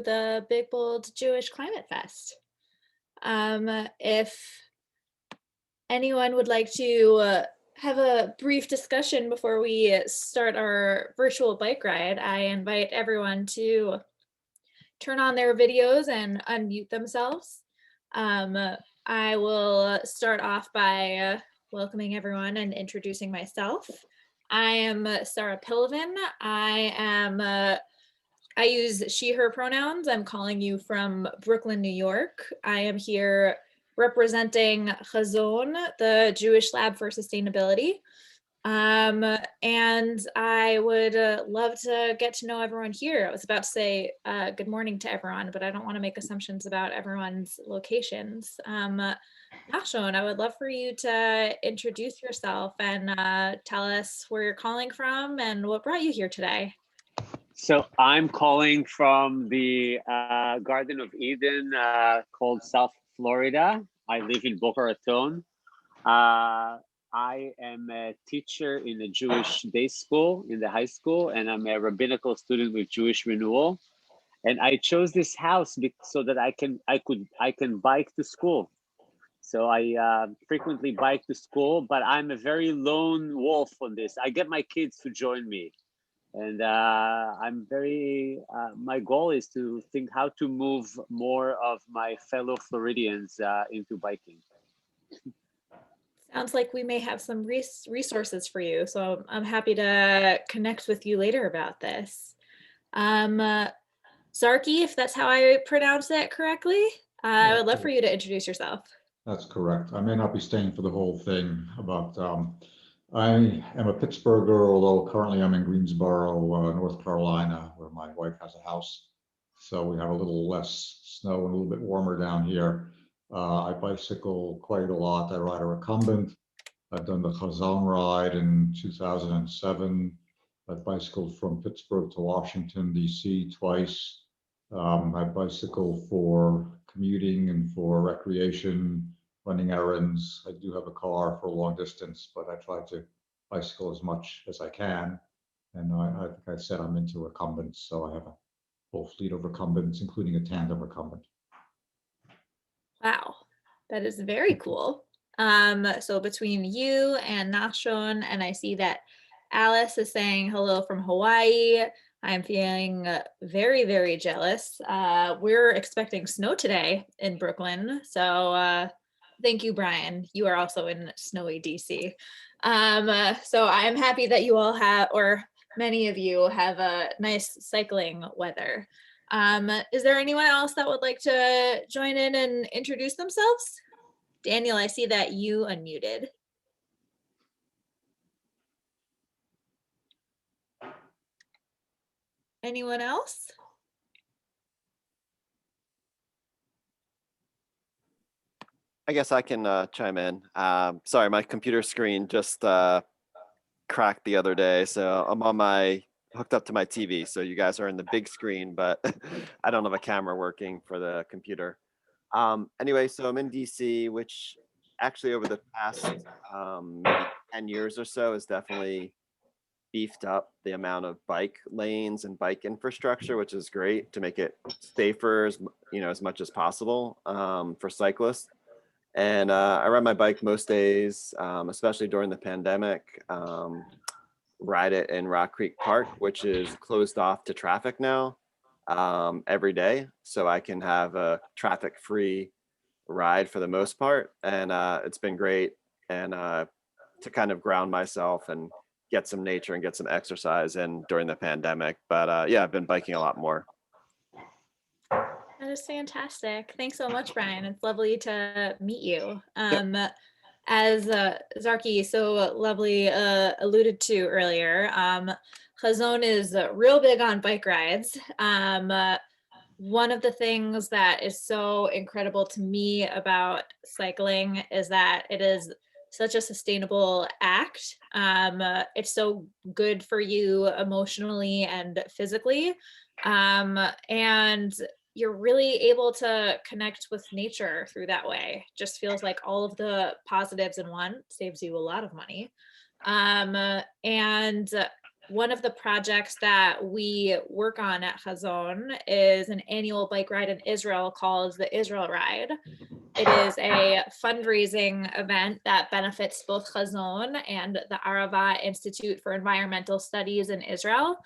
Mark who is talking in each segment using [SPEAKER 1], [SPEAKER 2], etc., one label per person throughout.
[SPEAKER 1] the Big Bold Jewish Climate Fest. If anyone would like to have a brief discussion before we start our virtual bike ride, I invite everyone to turn on their videos and unmute themselves. I will start off by welcoming everyone and introducing myself. I am Sarah Pilvin. I use she, her pronouns. I'm calling you from Brooklyn, New York. I am here representing Chazon, the Jewish Lab for Sustainability. And I would love to get to know everyone here. I was about to say good morning to everyone, but I don't want to make assumptions about everyone's locations. Nashon, I would love for you to introduce yourself and tell us where you're calling from and what brought you here today.
[SPEAKER 2] So I'm calling from the Garden of Eden called South Florida. I live in Boca Raton. I am a teacher in a Jewish day school in the high school, and I'm a rabbinical student with Jewish Renewal. And I chose this house so that I can bike to school. So I frequently bike to school, but I'm a very lone wolf on this. I get my kids to join me. And my goal is to think how to move more of my fellow Floridians into biking.
[SPEAKER 1] Sounds like we may have some resources for you. So I'm happy to connect with you later about this. Zarki, if that's how I pronounce it correctly, I would love for you to introduce yourself.
[SPEAKER 3] That's correct. I may not be staying for the whole thing, but I am a Pittsburgher, although currently I'm in Greensboro, North Carolina, where my wife has a house. So we have a little less snow and a little bit warmer down here. I bicycle quite a lot. I ride a recumbent. I've done the Chazon ride in 2007. I've bicycled from Pittsburgh to Washington, D.C. twice. I bicycle for commuting and for recreation, running errands. I do have a car for a long distance, but I try to bicycle as much as I can. And I think I said I'm into recumbents, so I have a whole fleet of recumbents, including a tandem recumbent.
[SPEAKER 1] Wow, that is very cool. So between you and Nashon, and I see that Alice is saying hello from Hawaii. I'm feeling very, very jealous. We're expecting snow today in Brooklyn. So thank you, Brian. You are also in snowy DC. So I'm happy that you all have, or many of you have a nice cycling weather. Is there anyone else that would like to join in and introduce themselves? Daniel, I see that you unmuted. Anyone else?
[SPEAKER 4] I guess I can chime in. Sorry, my computer screen just cracked the other day, so I'm hooked up to my TV. So you guys are in the big screen, but I don't have a camera working for the computer. Anyway, so I'm in DC, which actually over the past maybe 10 years or so has definitely beefed up the amount of bike lanes and bike infrastructure, which is great to make it safer as much as possible for cyclists. And I ride my bike most days, especially during the pandemic. Ride it in Rock Creek Park, which is closed off to traffic now every day. So I can have a traffic-free ride for the most part. And it's been great and to kind of ground myself and get some nature and get some exercise in during the pandemic. But yeah, I've been biking a lot more.
[SPEAKER 1] That is fantastic. Thanks so much, Brian. It's lovely to meet you. As Zarki so lovely alluded to earlier, Chazon is real big on bike rides. One of the things that is so incredible to me about cycling is that it is such a sustainable act. It's so good for you emotionally and physically. And you're really able to connect with nature through that way. Just feels like all of the positives in one, saves you a lot of money. And one of the projects that we work on at Chazon is an annual bike ride in Israel called the Israel Ride. It is a fundraising event that benefits both Chazon and the Arava Institute for Environmental Studies in Israel.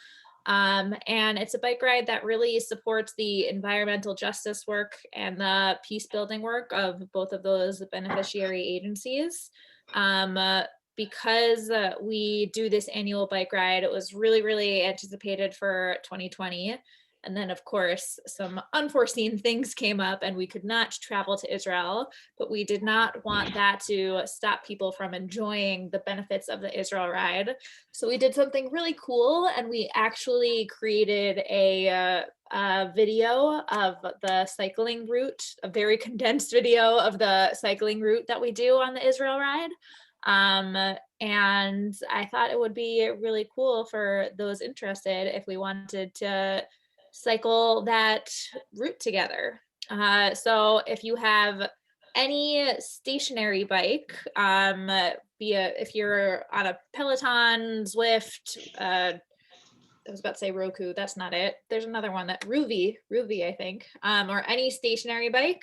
[SPEAKER 1] And it's a bike ride that really supports the environmental justice work and the peace building work of both of those beneficiary agencies. Because we do this annual bike ride, it was really, really anticipated for 2020. And then, of course, some unforeseen things came up and we could not travel to Israel, but we did not want that to stop people from enjoying the benefits of the Israel Ride. So we did something really cool, and we actually created a video of the cycling route, a very condensed video of the cycling route that we do on the Israel Ride. And I thought it would be really cool for those interested if we wanted to cycle that route together. So if you have any stationary bike, if you're on a Peloton, Zwift, I was about to say Roku, that's not it. There's another one, that Ruvi, I think, or any stationary bike,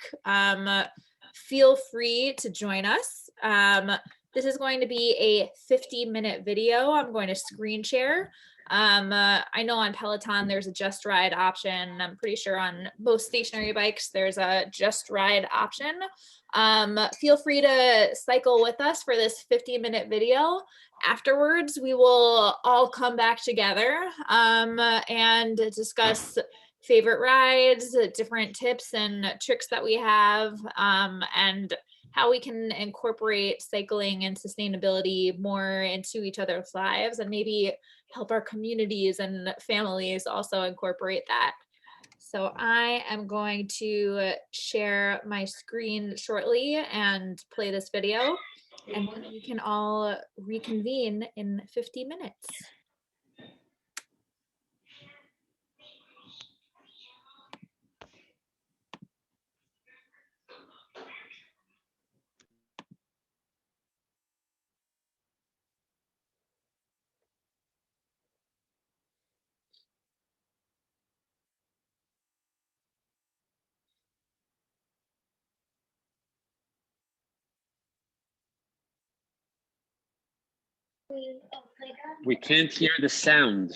[SPEAKER 1] feel free to join us. This is going to be a 50-minute video. I'm going to screen share. I know on Peloton there's a just ride option. I'm pretty sure on most stationary bikes there's a just ride option. Feel free to cycle with us for this 50-minute video. Afterwards, we will all come back together and discuss favorite rides, different tips and tricks that we have, and how we can incorporate cycling and sustainability more into each other's lives, and maybe help our communities and families also incorporate that. So I am going to share my screen shortly and play this video, and then we can all reconvene in 50 minutes.
[SPEAKER 2] We can't hear the sound.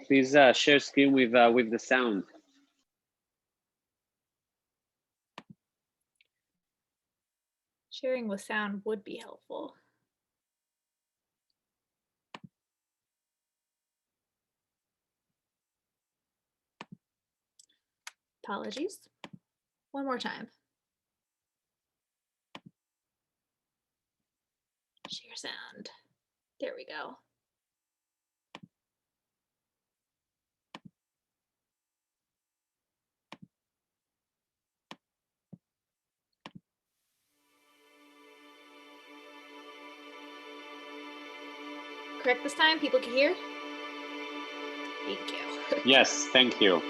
[SPEAKER 2] Please share screen with the sound.
[SPEAKER 1] Sharing with sound would be helpful. Apologies. One more time. Share sound. There we go. Correct this time? People can hear? Thank you.
[SPEAKER 2] Yes, thank you.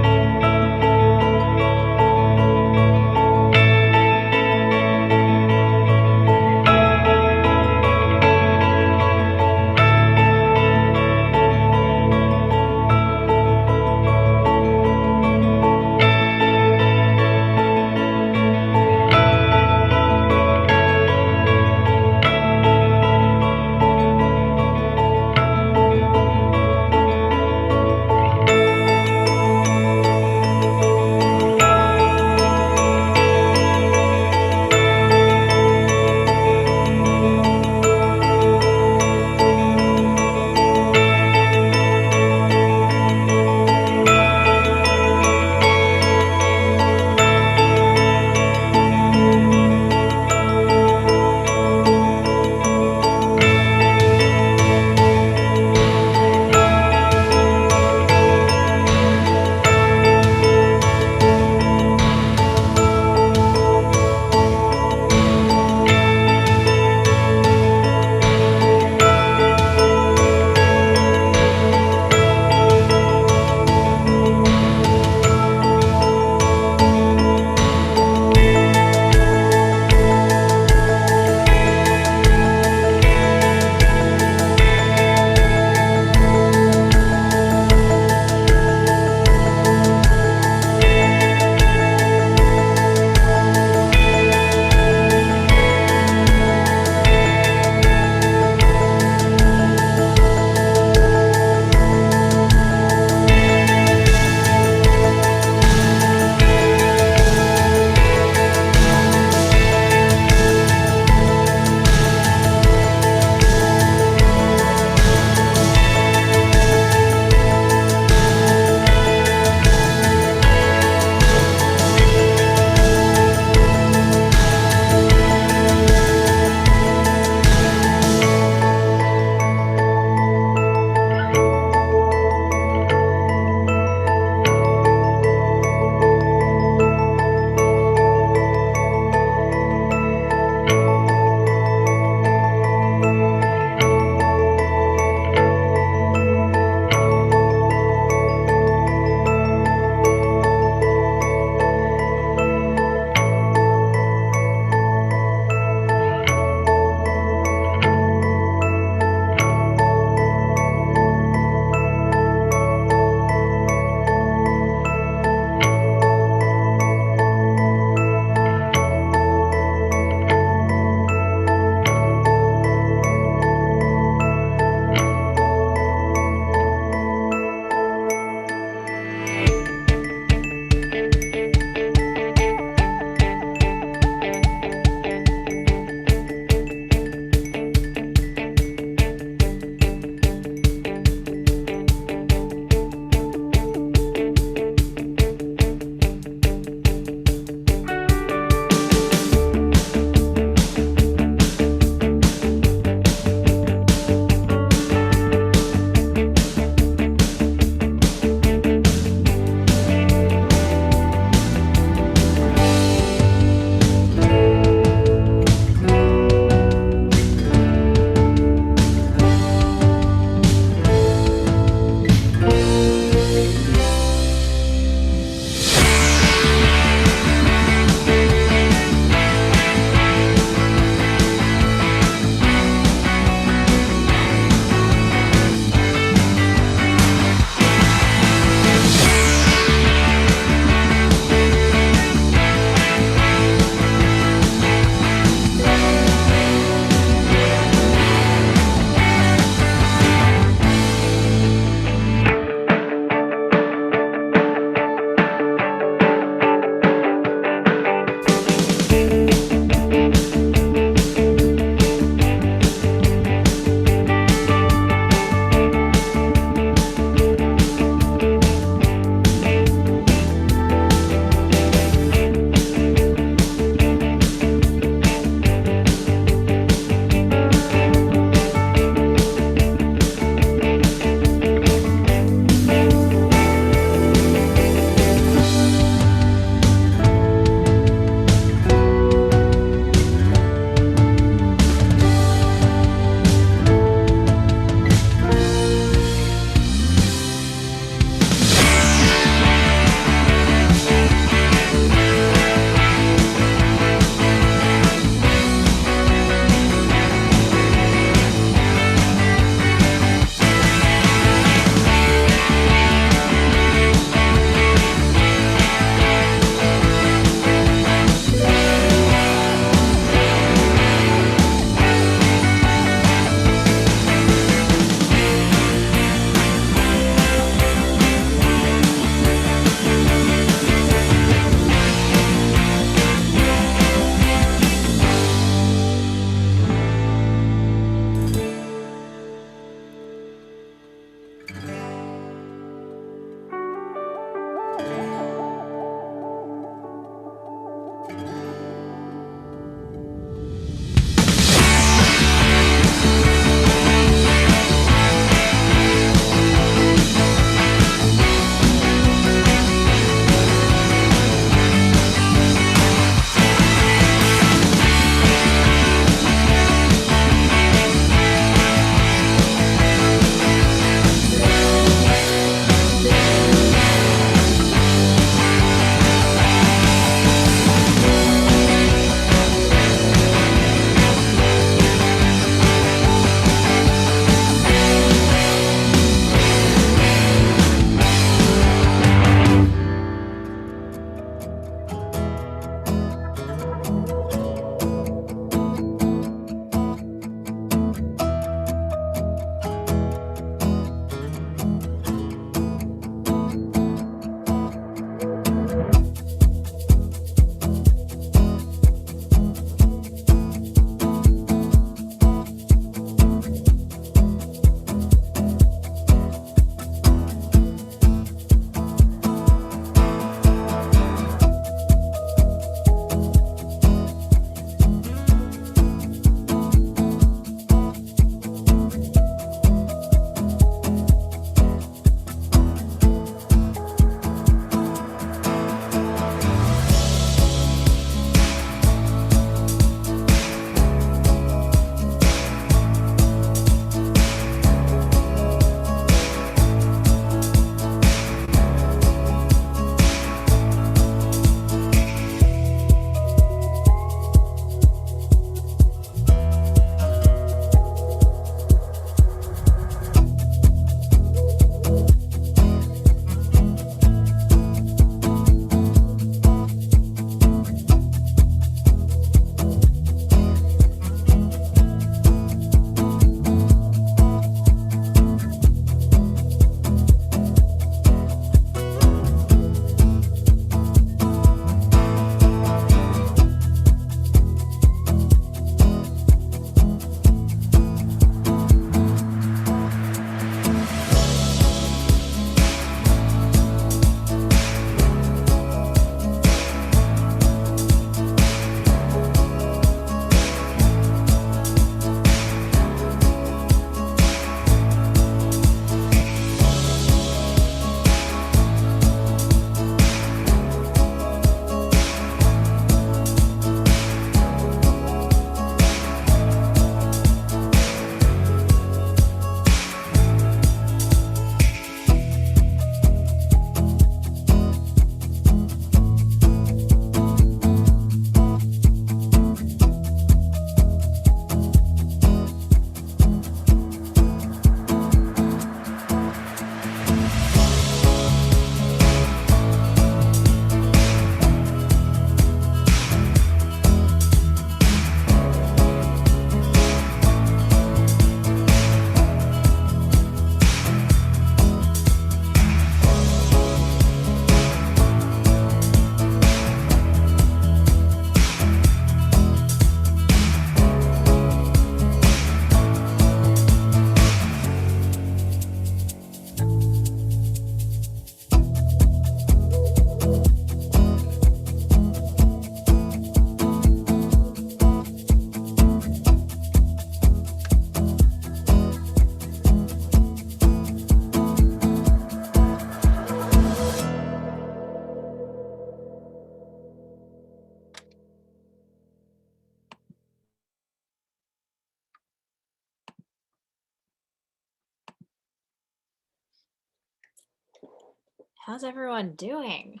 [SPEAKER 1] How's everyone doing?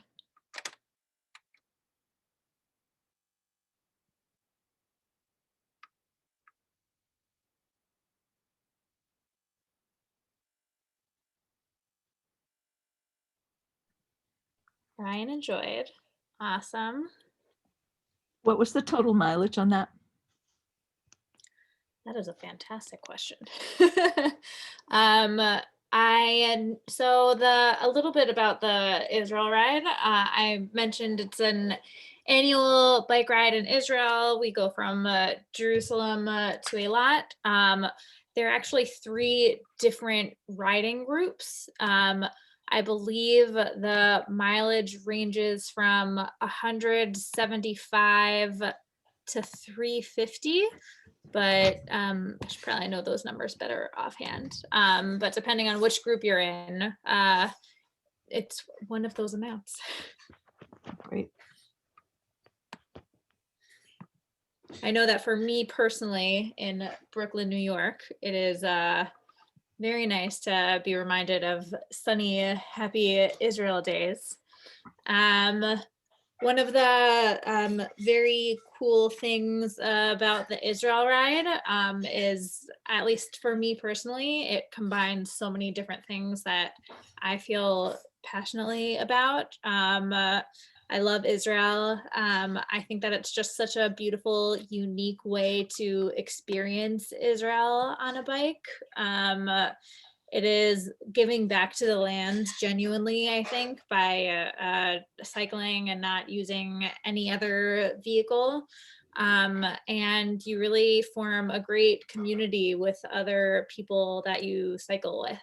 [SPEAKER 1] Ryan enjoyed. Awesome.
[SPEAKER 5] What was the total mileage on that?
[SPEAKER 1] That is a fantastic question. A little bit about the Israel ride. I mentioned it's an annual bike ride in Israel. We go from Jerusalem to Eilat. There are actually 3 different riding groups. I believe the mileage ranges from 175 to 350. But I should probably know those numbers better offhand. But depending on which group you're in, it's one of those amounts.
[SPEAKER 5] Great.
[SPEAKER 1] I know that for me personally in Brooklyn, New York, it is very nice to be reminded of sunny, happy Israel days. One of the very cool things about the Israel ride is, at least for me personally, it combines so many different things that I feel passionately about. I love Israel. I think that it's just such a beautiful, unique way to experience Israel on a bike. It is giving back to the land genuinely, I think, by cycling and not using any other vehicle. And you really form a great community with other people that you cycle with.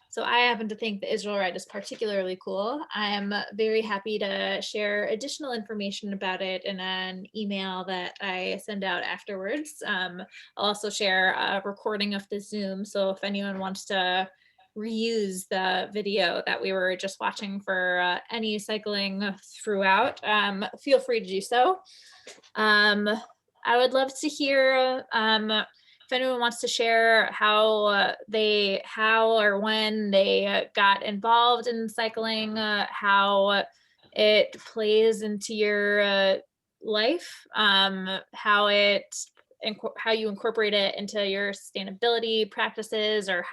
[SPEAKER 1] So I happen to think the Israel ride is particularly cool. I am very happy to share additional information about it in an email that I send out afterwards. I'll also share a recording of the Zoom. So if anyone wants to reuse the video that we were just watching for any cycling throughout, feel free to do so. I would love to hear if anyone wants to share how or when they got involved in cycling, how it plays into your life, how you incorporate it into your sustainability practices, or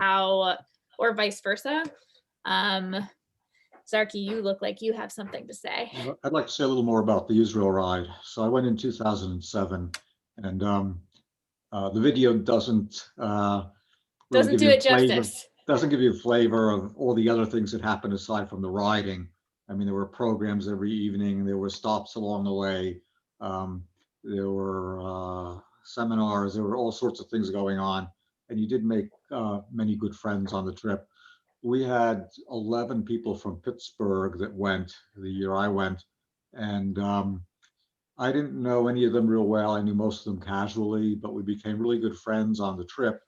[SPEAKER 1] vice versa. Zarky, you look like you have something to say.
[SPEAKER 3] I'd like to say a little more about the Israel ride. So I went in 2007, and the video doesn't
[SPEAKER 1] Doesn't do it justice.
[SPEAKER 3] Doesn't give you a flavor of all the other things that happened aside from the riding. I mean, there were programs every evening. There were stops along the way. There were seminars. There were all sorts of things going on, and you did make many good friends on the trip. We had 11 people from Pittsburgh that went the year I went, and I didn't know any of them real well. I knew most of them casually, but we became really good friends on the trip.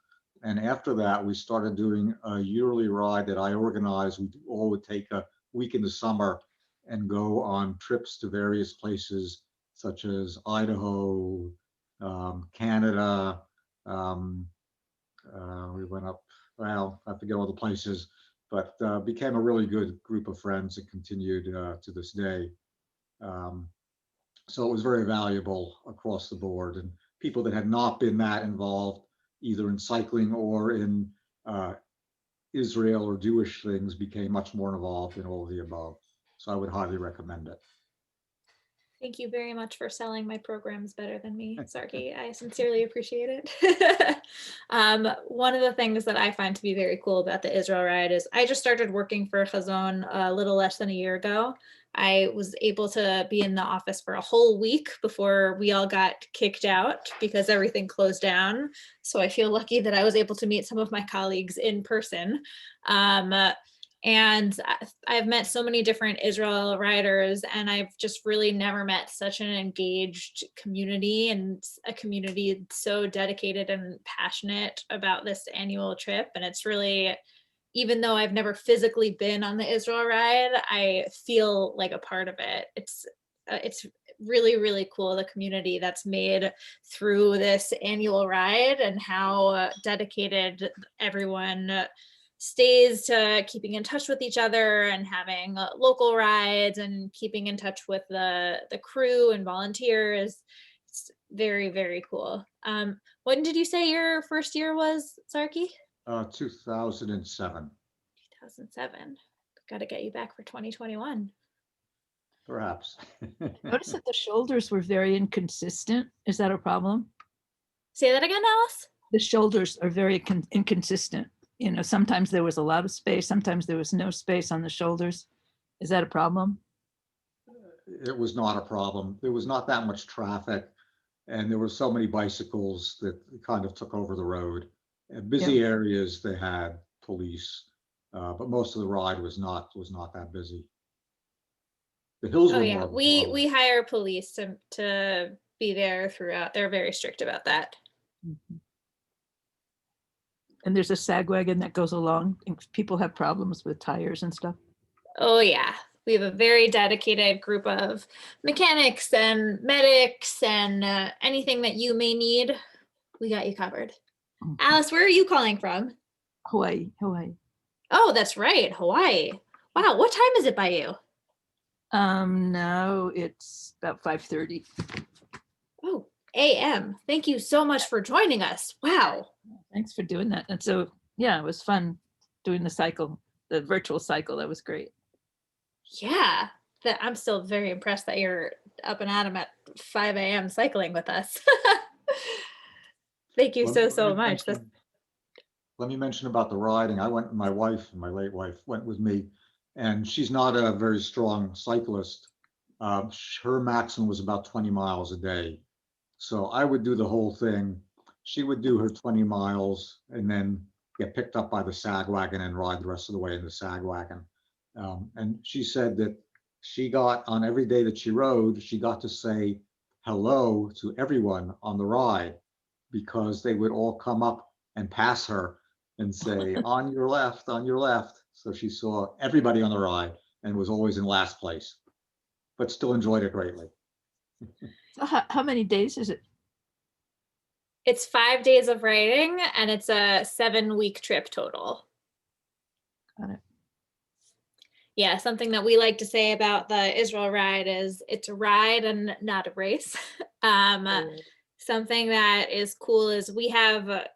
[SPEAKER 3] And after that, we started doing a yearly ride that I organized. We all would take a week in the summer and go on trips to various places, such as Idaho, Canada. We went up, well, I forget all the places, but became a really good group of friends that continued to this day. So it was very valuable across the board, and people that had not been that involved either in cycling or in Israel or Jewish things became much more involved in all of the above. So I would highly recommend it.
[SPEAKER 1] Thank you very much for selling my programs better than me, Zarky. I sincerely appreciate it. One of the things that I find to be very cool about the Israel ride is I just started working for Chazon a little less than a year ago. I was able to be in the office for a whole week before we all got kicked out because everything closed down. So I feel lucky that I was able to meet some of my colleagues in person. And I've met so many different Israel riders, and I've just really never met such an engaged community, and a community so dedicated and passionate about this annual trip. And it's really, even though I've never physically been on the Israel ride, I feel like a part of it. It's really, really cool, the community that's made through this annual ride and how dedicated everyone stays to keeping in touch with each other and having local rides and keeping in touch with the crew and volunteers. It's very, very cool. When did you say your first year was, Sarky?
[SPEAKER 3] 2007,
[SPEAKER 1] 2007. Got to get you back for 2021.
[SPEAKER 3] perhaps.
[SPEAKER 5] Notice that the shoulders were very inconsistent. Is that a problem?
[SPEAKER 1] Say that again, Alice?
[SPEAKER 5] The shoulders are very inconsistent. You know, sometimes there was a lot of space, sometimes there was no space on the shoulders. Is that a problem?
[SPEAKER 3] It was not a problem. There was not that much traffic, and there were so many bicycles that kind of took over the road. In busy areas, they had police, but most of the ride was not that busy. The hills
[SPEAKER 1] Oh
[SPEAKER 3] were
[SPEAKER 1] yeah,
[SPEAKER 3] more of a
[SPEAKER 1] we
[SPEAKER 3] problem.
[SPEAKER 1] hire police to be there throughout. They're very strict about that.
[SPEAKER 5] Mhm. And there's a sag wagon that goes along. If people have problems with tires and stuff.
[SPEAKER 1] Oh yeah, we have a very dedicated group of mechanics and medics and anything that you may need, we got you covered.
[SPEAKER 5] Mhm.
[SPEAKER 1] Alice, where are you calling from?
[SPEAKER 5] Hawaii, Hawaii.
[SPEAKER 1] Oh, that's right, Hawaii. Wow, what time is it by you?
[SPEAKER 5] Now it's about 5:30.
[SPEAKER 1] Oh, AM. Thank you so much for joining us. Wow.
[SPEAKER 5] Thanks for doing that. And so, yeah, it was fun doing the cycle, the virtual cycle. That was great.
[SPEAKER 1] Yeah, that I'm still very impressed that you're up and at 'em at 5 AM cycling with us. Thank you
[SPEAKER 3] Let
[SPEAKER 1] so,
[SPEAKER 3] me-
[SPEAKER 1] so
[SPEAKER 3] let me
[SPEAKER 1] much.
[SPEAKER 3] mention- Let me mention about the riding. I went, my wife, my late wife, went with me, and she's not a very strong cyclist. Her maximum was about 20 miles a day. So I would do the whole thing. She would do her 20 miles and then get picked up by the sag wagon and ride the rest of the way in the sag wagon. And she said that she got, on every day that she rode, she got to say hello to everyone on the ride, because they would all come up and pass her and say, on your left, on your left. So she saw everybody on the ride and was always in last place, but still enjoyed it greatly.
[SPEAKER 5] So how many days is it?
[SPEAKER 1] It's 5 days of riding and it's a 7-week trip total.
[SPEAKER 5] Got it.
[SPEAKER 1] Yeah, something that we like to say about the Israel ride is it's a ride and not a race. Something that is cool is we have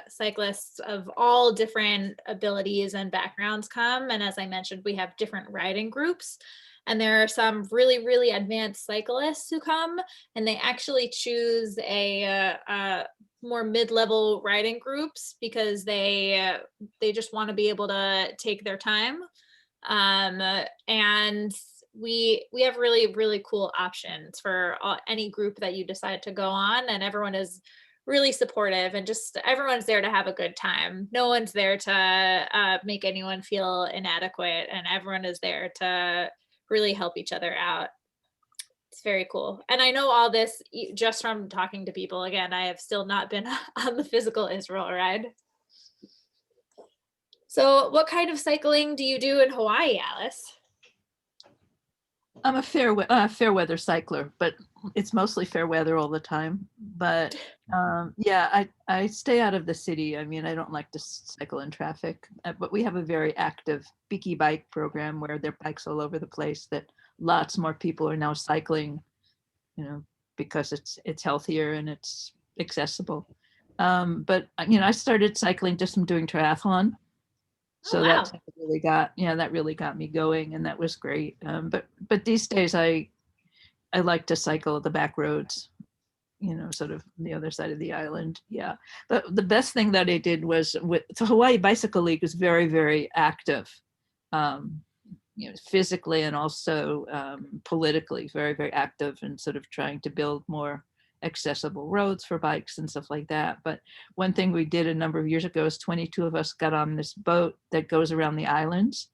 [SPEAKER 1] cyclists of all different abilities and backgrounds come. And as I mentioned, we have different riding groups. And there are some really, really advanced cyclists who come and they actually choose a more mid-level riding groups because they just want to be able to take their time. And we have really, really cool options for any group that you decide to go on, and everyone is really supportive and just everyone's there to have a good time. No one's there to make anyone feel inadequate, and everyone is there to really help each other out. It's very cool. And I know all this just from talking to people. Again, I have still not been on the physical Israel ride. So what kind of cycling do you do in Hawaii, Alice?
[SPEAKER 5] I'm a fair weather cycler, but it's mostly fair weather all the time. But yeah, I stay out of the city. I mean, I don't like to cycle in traffic, but we have a very active Beaky Bike program where there are bikes all over the place that lots more people are now cycling, you know, because it's healthier and it's accessible. But you know, I started cycling just from doing triathlon. So
[SPEAKER 1] wow.
[SPEAKER 5] that's really that really got me going, and that was great. But these days I like to cycle the back roads, you know, sort of the other side of the island. Yeah. But the best thing that I did was the Hawaii Bicycle League is very, very active, you know, physically and also politically, very, very active and sort of trying to build more accessible roads for bikes and stuff like that. But one thing we did a number of years ago is 22 of us got on this boat that goes around the islands.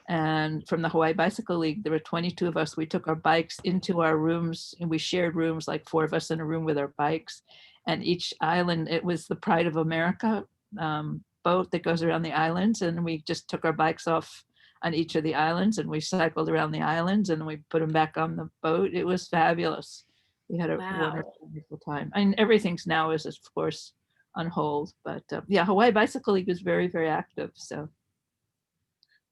[SPEAKER 5] And from the Hawaii Bicycle League, there were 22 of us. We took our bikes into our rooms and we shared rooms, like 4 of us in a room with our bikes. And each island, it was the Pride of America boat that goes around the islands. And we just took our bikes off on each of the islands and we cycled around the islands and we put them back on the boat. It was fabulous. We had a
[SPEAKER 1] Wow.
[SPEAKER 5] wonderful, wonderful time. And everything's now is, of course, on hold. But yeah, Hawaii Bicycle League was very, very active. So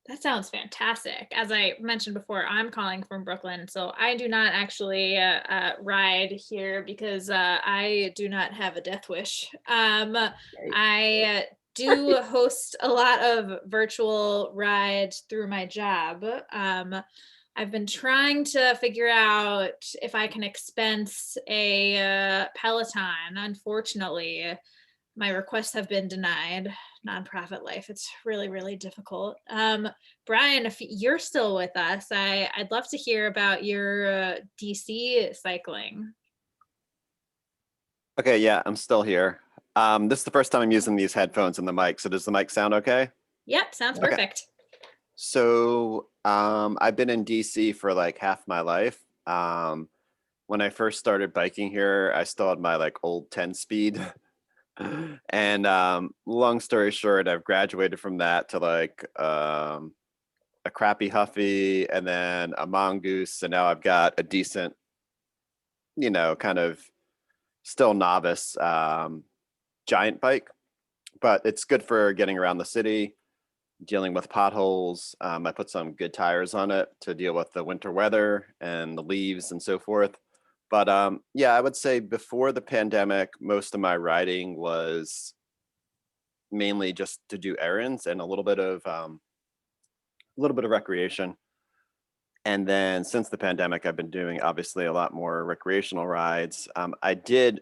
[SPEAKER 1] That sounds fantastic. As I mentioned before, I'm calling from Brooklyn, so I do not actually ride here because I do not have a death wish. I do host a lot of virtual rides through my job. I've been trying to figure out if I can expense a Peloton. Unfortunately, my requests have been denied. Nonprofit life, it's really, really difficult. Brian, if you're still with us, I'd love to hear about your DC cycling.
[SPEAKER 4] Okay, yeah, I'm still here. This is the first time I'm using these headphones and the mic. So does the mic sound okay?
[SPEAKER 1] Yep, sounds
[SPEAKER 4] Okay.
[SPEAKER 1] perfect.
[SPEAKER 4] So I've been in DC for like half my life. When I first started biking here, I still had my like old 10 speed. And long story short, I've graduated from that to like a crappy Huffy and then a Mongoose. And now I've got a decent, kind of still novice giant bike, but it's good for getting around the city, dealing with potholes. I put some good tires on it to deal with the winter weather and the leaves and so forth. But yeah, I would say before the pandemic, most of my riding was mainly just to do errands and a little bit of recreation. And then since the pandemic, I've been doing obviously a lot more recreational rides. I did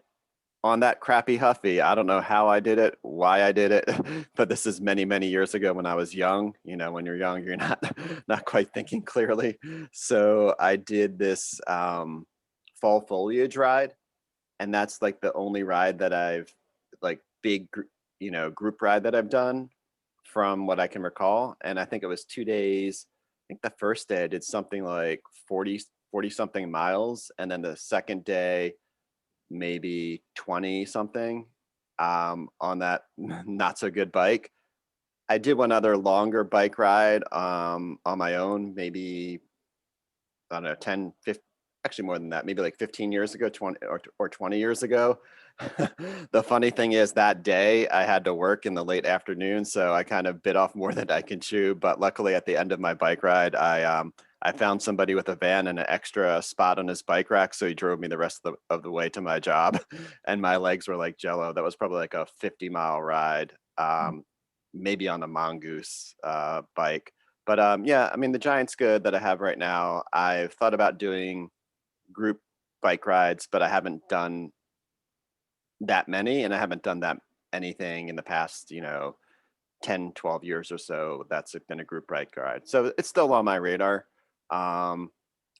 [SPEAKER 4] on that crappy Huffy. I don't know how I did it, why I did it, but this is many, many years ago when I was young. When you're young, you're not quite thinking clearly. So I did this fall foliage ride, and that's like the only ride that I've like big, group ride that I've done from what I can recall. And I think it was 2 days. I think the first day I did something like 40 something miles, and then the second day maybe 20 something on that not so good bike. I did one other longer bike ride on my own, maybe, I don't know, 10, 15, actually more than that, maybe like 15 years ago, 20 or 20 years ago. The funny thing is that day I had to work in the late afternoon, so I kind of bit off more than I can chew. But luckily at the end of my bike ride, I found somebody with a van and an extra spot on his bike rack, so he drove me the rest of the way to my job, and my legs were like jello. That was probably like a 50-mile ride, maybe on a Mongoose bike. But yeah, I mean, the Giant's good that I have right now. I've thought about doing group bike rides, but I haven't done that many, and I haven't done that anything in the past, 10, 12 years or so. That's been a group bike ride. So it's still on my radar. A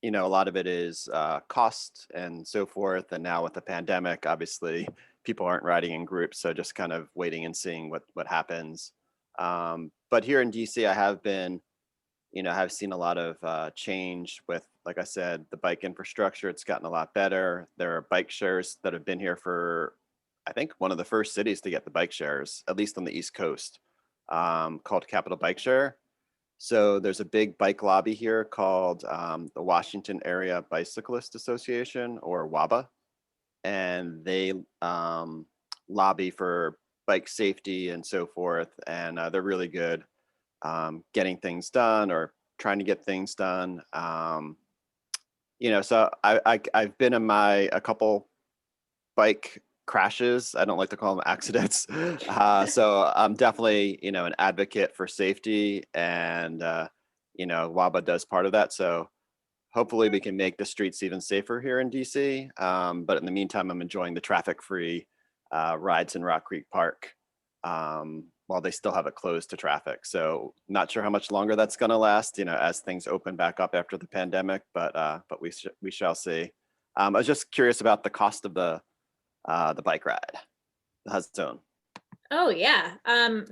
[SPEAKER 4] lot of it is cost and so forth. And now with the pandemic, obviously people aren't riding in groups. So just kind of waiting and seeing what happens. But here in DC, I have been, have seen a lot of change with, like I said, the bike infrastructure. It's gotten a lot better. There are bike shares that have been here for, I think, one of the first cities to get the bike shares, at least on the East Coast, called Capital Bike Share. So there's a big bike lobby here called the Washington Area Bicyclist Association, or WABA, and they lobby for bike safety and so forth. And they're really good getting things done or trying to get things done. So I've been in a couple bike crashes. I don't like to call them accidents. So I'm definitely, an advocate for safety, and, WABA does part of that. So hopefully we can make the streets even safer here in DC. But in the meantime, I'm enjoying the traffic-free rides in Rock Creek Park while they still have it closed to traffic. So not sure how much longer that's going to last, as things open back up after the pandemic, but we shall see. I was just curious about the cost of the bike ride. Has its own.
[SPEAKER 1] Oh yeah.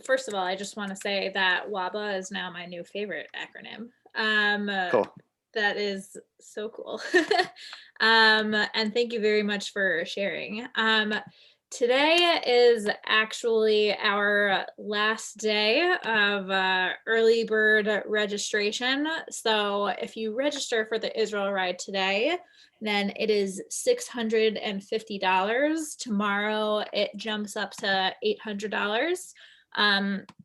[SPEAKER 1] First of all, I just want to say that WABA is now my new favorite acronym.
[SPEAKER 4] Cool.
[SPEAKER 1] That is so cool. And thank you very much for sharing. Today is actually our last day of early bird registration. So if you register for the Israel Ride today, then it is $650. Tomorrow it jumps up to $800.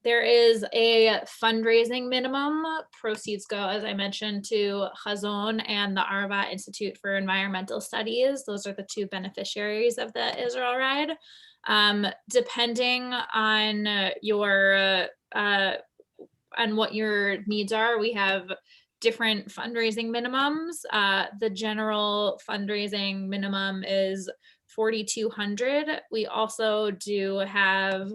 [SPEAKER 1] There is a fundraising minimum. Proceeds go, as I mentioned, to Chazon and the Arava Institute for Environmental Studies. Those are the two beneficiaries of the Israel Ride. Depending on on what your needs are, we have different fundraising minimums. The general fundraising minimum is $4,200. We also do have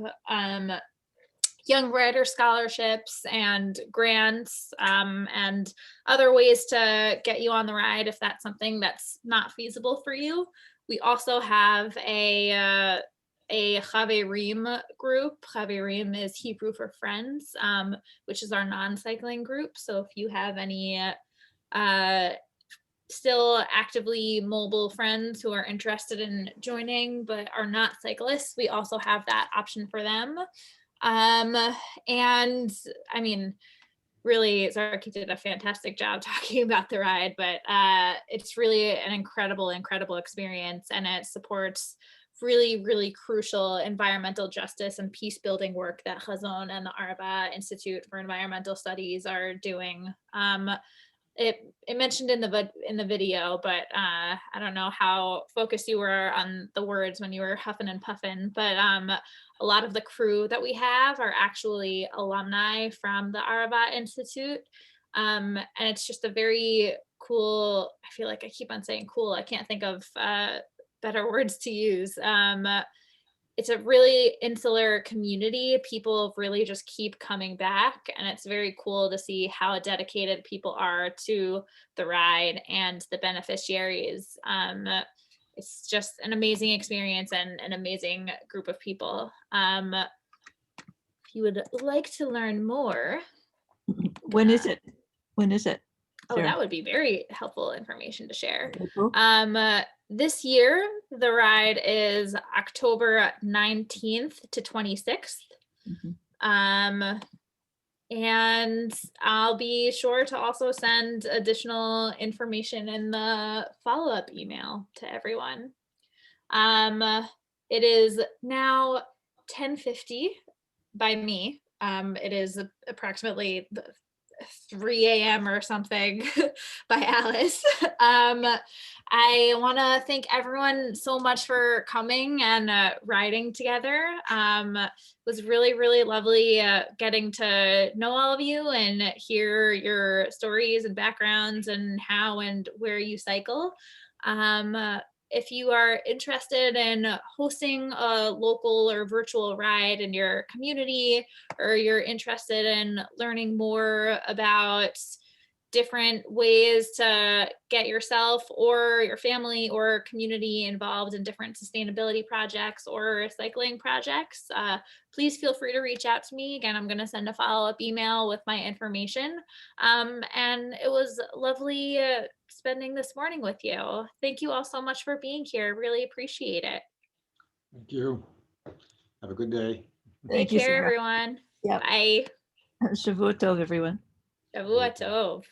[SPEAKER 1] young writer scholarships and grants and other ways to get you on the ride if that's something that's not feasible for you. We also have a Chaverim group. Chaverim is Hebrew for friends, which is our non-cycling group. So if you have any still actively mobile friends who are interested in joining but are not cyclists, we also have that option for them. And I mean, really, Zarki did a fantastic job talking about the ride, but it's really an incredible experience, and it supports really crucial environmental justice and peace building work that Chazon and the Arava Institute for Environmental Studies are doing. It mentioned in the video, but I don't know how focused you were on the words when you were huffing and puffing, but a lot of the crew that we have are actually alumni from the Arava Institute. And it's just a very cool, I feel like I keep on saying cool, I can't think of better words to use. It's a really insular community. People really just keep coming back, and it's very cool to see how dedicated people are to the ride and the beneficiaries. It's just an amazing experience and an amazing group of people. If you would like to learn more.
[SPEAKER 5] When is it? When is it?
[SPEAKER 1] Oh,
[SPEAKER 5] Sarah?
[SPEAKER 1] that would be very helpful information to share.
[SPEAKER 5] April?
[SPEAKER 1] This year, the ride is October 19th to 26th.
[SPEAKER 5] Mhm.
[SPEAKER 1] And I'll be sure to also send additional information in the follow-up email to everyone. It is now 10:50 by me. It is approximately 3 a.m. or something by Alice. I want to thank everyone so much for coming and riding together. It was really lovely getting to know all of you and hear your stories and backgrounds and how and where you cycle. If you are interested in hosting a local or virtual ride in your community, or you're interested in learning more about different ways to get yourself or your family or community involved in different sustainability projects or cycling projects, please feel free to reach out to me. Again, I'm going to send a follow-up email with my information. And it was lovely spending this morning with you. Thank you all so much for being here. Really appreciate it.
[SPEAKER 3] Thank you. Have a good day.
[SPEAKER 1] Take
[SPEAKER 5] Thank you,
[SPEAKER 1] care,
[SPEAKER 5] Sarah.
[SPEAKER 1] everyone.
[SPEAKER 5] Yep.
[SPEAKER 1] Bye.
[SPEAKER 5] Shavua Tov, everyone.
[SPEAKER 1] Shavua Tov.